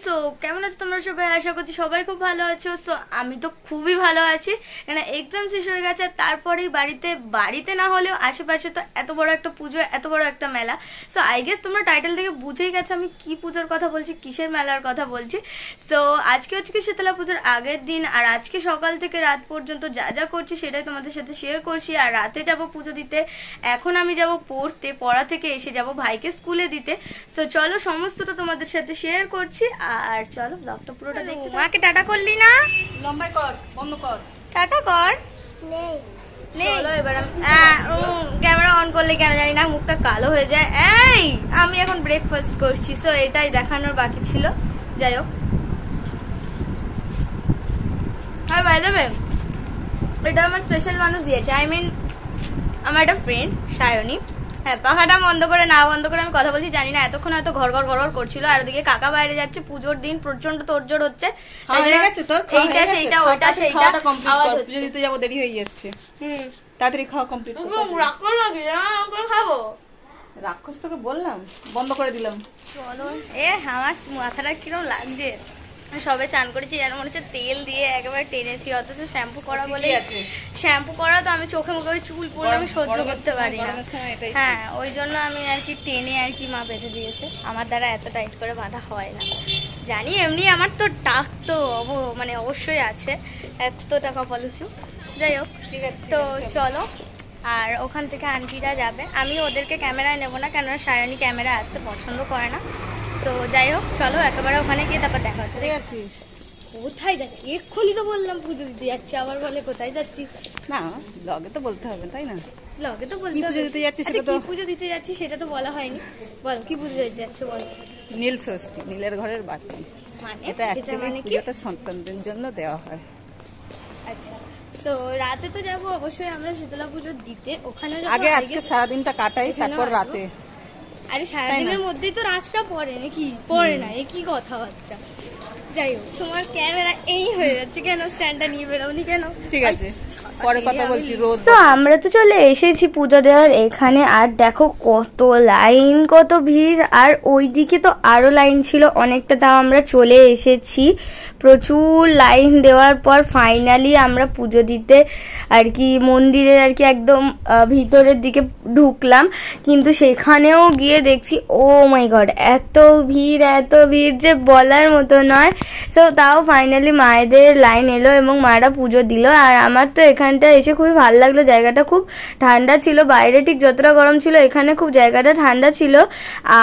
So কেমন আছো তোমরা সবাই? আশা করছি সবাই খুব ভালো আছো। সো আমি তো খুবই ভালো আছি, কারণ এক্সাম শেষ হয়ে গেছে। তারপরেই বাড়িতে না হলেও আশেপাশে তো এত বড় একটা পুজো, এত বড় একটা মেলা। সো আই গেস তোমরা টাইটেল থেকে বুঝেই গেছো আমি কি পুজোর কথা বলছি, কিসের মেলার কথা বলছি। সো আজকে হচ্ছে কি শীতলা পুজোর আগের দিন, আর আজকে সকাল থেকে রাত পর্যন্ত যা যা করছি সেটাই তোমাদের সাথে শেয়ার করছি। আর রাতে যাব পুজো দিতে, এখন আমি যাব পড়তে, পড়া থেকে এসে যাব ভাইকে স্কুলে দিতে। সো চলো সমস্তটা তোমাদের সাথে শেয়ার করছি, আর চলো ব্লগটা পুরোটা দেখতে। মাকে টাটা করলি না? লম্বাই কর, বন্ধ কর, টাটা কর। চলো এবার ক্যামেরা অন করলে কেন জানি না মুখটা কালো হয়ে যায়। এই আমি এখন ব্রেকফাস্ট করছি, সো এটাই দেখানোর বাকি ছিল। যাই হোক, আর বাই দ্য ওয়ে এটা আমার স্পেশাল মানুষ দিয়েছে, আই মিন আমার একটা ফ্রেন্ড সায়নী। হ্যাঁ, পাখাটা বন্ধ করে না বন্ধ করে আমি কথা বলছি জানি না, এতক্ষণ হয়তো ঘর ঘর ঘর করছিল। আর ওদিকে কাকা বাইরে যাচ্ছে, পুজোর দিন প্রচন্ড তোড়জোড় হচ্ছে। সেইটা ওটা সেইটা আওয়াজ হচ্ছে। পুজো দিতে যাবো, দেরি হয়ে যাচ্ছে। তাড়াতাড়ি খাওয়া কমপ্লিট করো। খাবো রাক্ষস তোকে বললাম, বন্ধ করে দিলাম। চলো আমার মাথাটা কিরম লাগছে, সবে চান করেছি যেন মনে হচ্ছে তেল দিয়ে একেবারে টেনেছি, অথচ শ্যাম্পু করা বলে শ্যাম্পু করা তো আমি চোখে মুখে চুল পড়লে আমি সহ্য করতে পারি না। হ্যাঁ, ওই জন্য আমি আর কি টেনে আর কি মা বেঁধে দিয়েছে। আমার দ্বারা এত টাইট করে বাঁধা হয় না জানি, এমনি আমার তো টাক তো মানে অবশ্যই আছে, এত টাকা বলেছু। যাই হোক, ঠিক আছে, তো চলো। আর ওখান থেকে আন্টিরা যাবে, আমি ওদেরকে ক্যামেরায় নেবো না, কেননা সায়নী ক্যামেরা আসতে পছন্দ করে না। তো যাই হোক চলো একেবারে ওখানে গিয়ে তারপর দেখা হচ্ছে। ঠিক আছে, কোথায় যাচ্ছি? এক্ষুনি তো বললাম পুজো দিতে যাচ্ছি, আবার বলে কোথায় যাচ্ছি? না ব্লগে তো বলতে হবে, তাই না? ব্লগে তো বলতে হবে। পুজো দিতে যাচ্ছি সেটা তো পুজো দিতে যাচ্ছি সেটা তো বলা হয়নি। বল কি পুজো দিতে যাচ্ছে বল? নীল ষষ্ঠী, নীলের ঘরের বাতি। মানে এটা অ্যাকচুয়ালি পুজোটা সন্তানদের জন্য দেওয়া হয়। আচ্ছা, তো রাতে তো যাবো অবশ্যই আমরা শীতলা পুজো দিতে, ওখানে আগে আজকে সারাদিনটা কাটাই, তারপর রাতে। আরে সারাদিনের মধ্যেই তো রাতটা পড়ে নাকি? পড়ে না, এ কি কথাবার্তা। যাই হোক, তোমার ক্যামেরা এই হয়ে যাচ্ছে কেন? স্ট্যান্ডটা নিয়ে বেরোনি কেন? ঠিক আছে, পরে কথা বলছি। রোজ তো আমরা তো চলে এসেছি পুজো দেওয়ার এখানে, আর দেখো কত লাইন, কত ভিড়। আর ওইদিকে তো আরো লাইন ছিল অনেকটা, তাও আমরা চলে এসেছি। প্রচুর লাইন দেওয়ার পর ফাইনালি আমরা পুজো দিতে আর কি মন্দিরের আর কি একদম ভিতরের দিকে ঢুকলাম। কিন্তু সেখানেও গিয়ে দেখছি ও মাই গড, এত ভিড় যে বলার মতো নয়। সো তাও ফাইনালি মায়েদের লাইন এলো এবং মায়েরা পুজো দিল। আর আমার তো এখানটা এসে খুবই ভালো লাগলো, জায়গাটা খুব ঠান্ডা ছিল। বাইরে ঠিক যতটা গরম ছিল এখানে খুব জায়গাটা ঠান্ডা ছিল,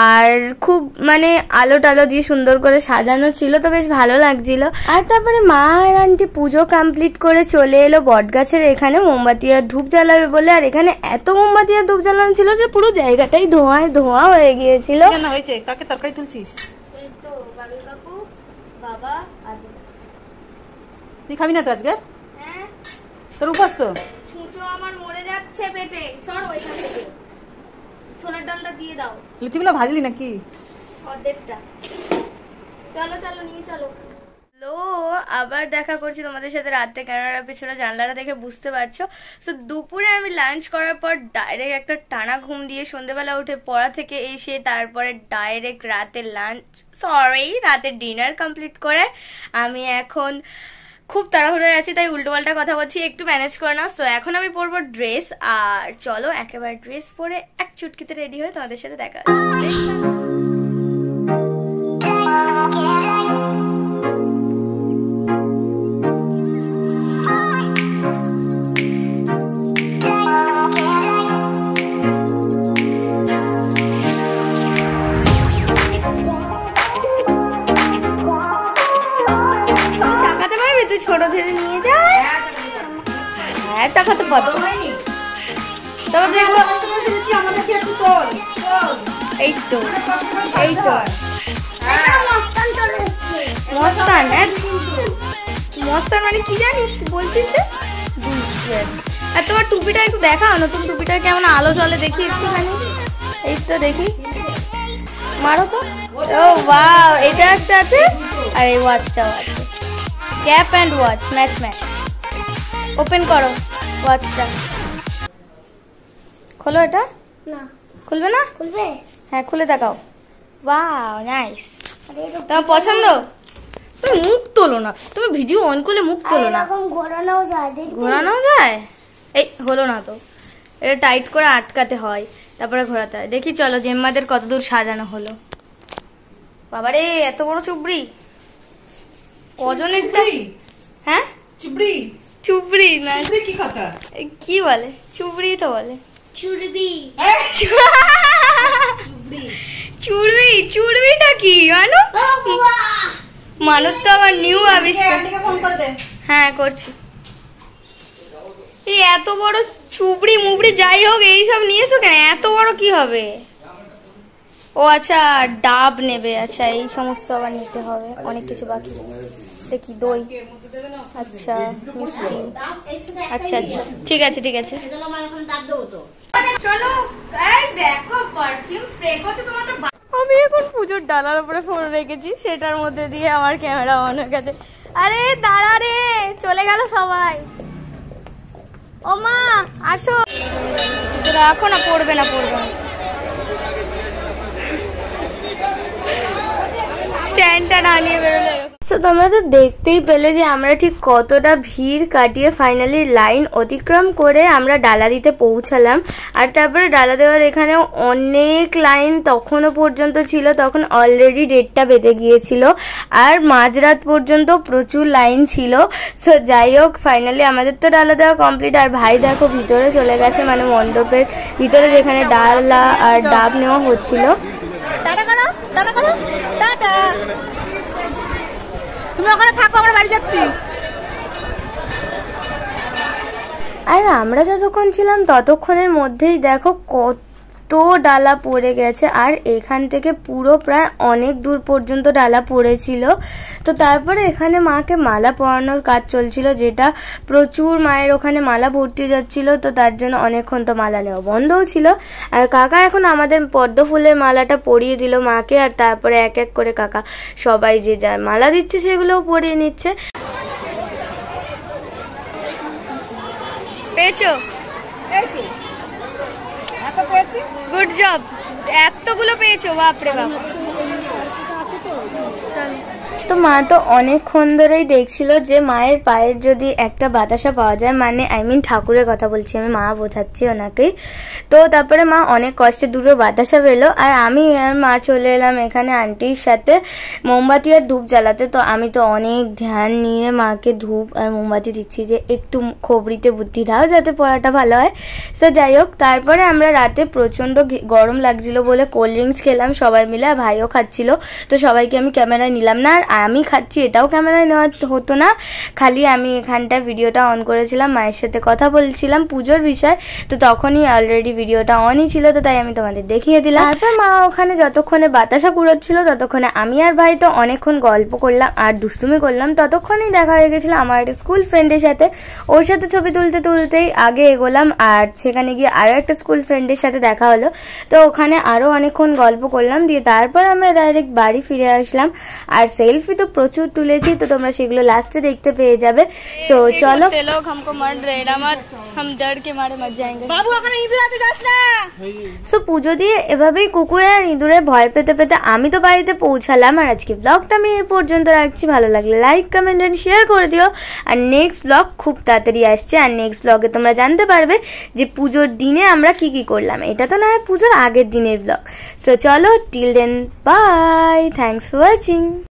আর খুব মানে আলো টালো দিয়ে সুন্দর করে সাজানো ছিল, তো বেশ ভালো লাগছিল। আর তারপরে মা আর আন্টি পুজো কমপ্লিট করে চলে এলো বটগাছের এখানে মোমবাতি আর ধূপ জ্বালাবে বলে। আর এখানে এত মোমবাতি আর ধূপ জ্বালানো ছিল যে পুরো জায়গাটাই ধোঁয়ায় ধোঁয়া হয়ে গিয়েছিল। কেন হয়েছে? কাকে তরকারি তুলছিস? এই তো বাবু কাকু, বাবা, আদি। তুই খাবি না তো আজকে? হ্যাঁ, তোর উপাস তো। সুতো আমার মরে যাচ্ছে পেটে, সরো এখান থেকে। ছোলার ডালটা দিয়ে দাও। লুচিগুলো ভাজলি নাকি? অর্ধেকটা। চলো চলো নিয়ে চলো। আবার দেখা করছি তোমাদের সাথে রাতে, ক্যামেরার পিছনে জানলাটা দেখে বুঝতে পারছো। সো দুপুরে আমি লাঞ্চ করার পর ডাইরেক্ট একটা টানা ঘুম দিয়ে সন্ধ্যেবেলা উঠে পড়া থেকে এসে তারপরে ডাইরেক্ট রাতের ডিনার কমপ্লিট করে আমি এখন খুব তাড়াহুড়ো আছি, তাই উল্টো পাল্টা কথা বলছি, একটু ম্যানেজ করে নাও। সো এখন আমি পরবো ড্রেস, আর চলো একেবারে ড্রেস পরে এক চুটকিতে রেডি হয়ে তোমাদের সাথে দেখা হচ্ছে। ছোট ধরে নিয়ে যায়, হ্যাঁ টাকা তো পাবো। এই তো মস্তান, মস্তান মানে কি জানিস বলছিস? আর তোমার টুপিটা একটু দেখাও, নতুন টুপিটা কেমন আলো চলে দেখি একটুখানি। এই তো দেখি, মারো তো। ও ওয়াও, এটা একটা আছে, আর এই ওয়াচটাও আছে। Cap and watch match. Open করো ওয়াচটা, খোলো। এটা না খুলবে না? খুলবে, হ্যাঁ খুলে দেখাও। Wow nice. তোমার পছন্দ? তুমি মুখ তোলো না, তুমি ভিডিও অন করলে মুখ তোলো না। ঘোরানো যায়? এই হলো না তো, এটা টাইট করে আটকাতে হয়, তারপরে ঘোরাতে হয়। দেখি চলো জেম্মাদের কত দূর সাজানো হলো। বাবারে এত বড় চুবড়ি, কজনের? হ্যাঁ চুবড়ি। চুবড়ি না, কি কথা, কি বলে? চুবড়ি তো বলে। চুরবি। চুড়বি, চুড়বিটা কি জানো? মানুষ তো আমার নিউ আবিষ্কার। ফোন করে দে। হ্যাঁ করছি। এই এত বড় চুবড়ি মুবড়ি যাই হোক এইসব নিয়েছো কেন? এত বড় কি হবে? ও আচ্ছা ডাব নেবে, আচ্ছা এই সমস্ত আবার নিতে হবে, অনেক কিছু বাকি। দেখি দই, আচ্ছা মিষ্টি, আচ্ছা আচ্ছা ঠিক আছে ঠিক আছে। চলো এই দেখো পারফিউম স্প্রে করছো তোমার তো। আমি এখন পুজোর ডালার উপরে ফোন রেখেছি, সেটার মধ্যে দিয়ে আমার ক্যামেরা অন হয়ে গেছে। আরে দাঁড়া রে, চলে গেল সবাই। ও মা আসো, রাখো না, পড়বে না পড়বে না। স্ট্যান্ডটা না নিয়ে বেরোলে। তো তোমরা তো দেখতেই পেলে যে আমরা ঠিক কতটা ভিড় কাটিয়ে ফাইনালি লাইন অতিক্রম করে আমরা ডালা দিতে পৌঁছালাম। আর তারপরে ডালা দেওয়ার এখানে অনেক লাইন তখনও পর্যন্ত ছিল, তখন অলরেডি 1:30টা বেজে গিয়েছিল আর মাঝরাত পর্যন্ত প্রচুর লাইন ছিল। সো যাই হোক ফাইনালি আমাদের তো ডালা দেওয়া কমপ্লিট। আর ভাই দেখো ভিতরে চলে গেছে, মানে মণ্ডপের ভিতরে যেখানে ডালা আর ডাব নেওয়া হচ্ছিল। টাটা করো, টাটা করো, টাটা। তুমি ওখানে থাকো, আমরা বাড়ি যাচ্ছি। আর আমরা যতক্ষণ ছিলাম ততক্ষণের মধ্যেই দেখো কত ডালা পড়ে গেছে। আর এখান থেকে পুরো প্রায় অনেক দূর পর্যন্ত ডালা পড়েছিল। তো তারপরে এখানে মাকে মালা পরানোর কাজ চলছিল, যেটা প্রচুর মায়ের ওখানে মালা ভর্তি যাচ্ছিল। তো তার জন্য অনেকক্ষণ তো মালা নেওয়া বন্ধও ছিল। আর কাকা এখন আমাদের পদ্ম ফুলের মালাটা পরিয়ে দিল মাকে। আর তারপরে এক এক করে কাকা সবাই যে যার মালা দিচ্ছে সেগুলোও পরিয়ে নিচ্ছে। পেয়েছো? গুড জব, এতগুলো পেয়েছো, বাপরে বাপ। তো মা তো অনেকক্ষণ ধরেই দেখছিল যে মায়ের পায়ের যদি একটা বাতাসা পাওয়া যায়, মানে ঠাকুরের কথা বলছি আমি, মা বোঝাচ্ছি ওনাকে। তো তারপরে মা অনেক কষ্টে দুটো বাতাসা পেলো। আর আমি আর মা চলে এলাম এখানে আন্টির সাথে মোমবাতি আর ধূপ জ্বালাতে। তো আমি তো অনেক ধ্যান নিয়ে মাকে ধূপ আর মোমবাতি দিচ্ছি যে একটু খবরিতে বুদ্ধি দাও যাতে পড়াটা ভালো হয়। সো যাই হোক তারপরে আমরা রাতে প্রচণ্ড গরম লাগছিল বলে কোল্ড ড্রিঙ্কস খেলাম সবাই মিলে, আর ভাইও খাচ্ছিল। তো সবাইকে আমি ক্যামেরায় নিলাম না, আর আমি খাচ্ছি এটাও ক্যামেরায় নেওয়া হতো না, খালি আমি এখানটা ভিডিওটা অন করেছিলাম, মায়ের সাথে কথা বলছিলাম পুজোর বিষয়। তো তখনই অলরেডি ভিডিওটা অনই ছিল, তো তাই আমি তোমাদের দেখিয়ে দিলাম। তারপর মা ওখানে যতক্ষণে বাতাসা কুড়োচ্ছিল ততক্ষণে আমি আর ভাই তো অনেকক্ষণ গল্প করলাম আর দুষ্টুমি করলাম। ততক্ষণেই দেখা হয়ে গেছিলো আমার একটা স্কুল ফ্রেন্ডের সাথে, ওর সাথে ছবি তুলতে তুলতেই আগে এগোলাম। আর সেখানে গিয়ে আরও একটা স্কুল ফ্রেন্ডের সাথে দেখা হলো। তো ওখানে আরও অনেকক্ষণ গল্প করলাম, দিয়ে তারপর আমরা ডাইরেক্ট বাড়ি ফিরে আসলাম। আর সেলফি তো প্রচুর তুলেছি, তো তোমরা সেগুলো লাস্টে দেখতে পেয়ে যাবে। সো চলো, লোক हमको मार रहे हैं मत, हम डर के मारे मर जाएंगे। বাবু ওখানে ইঁদুর আছে, যাস না। সো পুজো দিয়ে এভাবেই কুকুরে আর ইঁদুরে ভয় পেতে পেতে আমি তো বাড়িতে পৌঁছালাম। আর আজকে ব্লগটা আমি এই পর্যন্ত রাখছি, ভালো লাগলে লাইক কমেন্ট এন্ড শেয়ার করে দিও। আর নেক্সট ব্লগ খুব তাড়াতাড়ি আসছে, আর নেক্সট ব্লগে তোমরা জানতে পারবে যে পুজোর দিনে আমরা কি কি করলাম। এটা তো না হয় পুজোর আগের দিনের ব্লগ। সো চলো, till then bye, thanks for watching.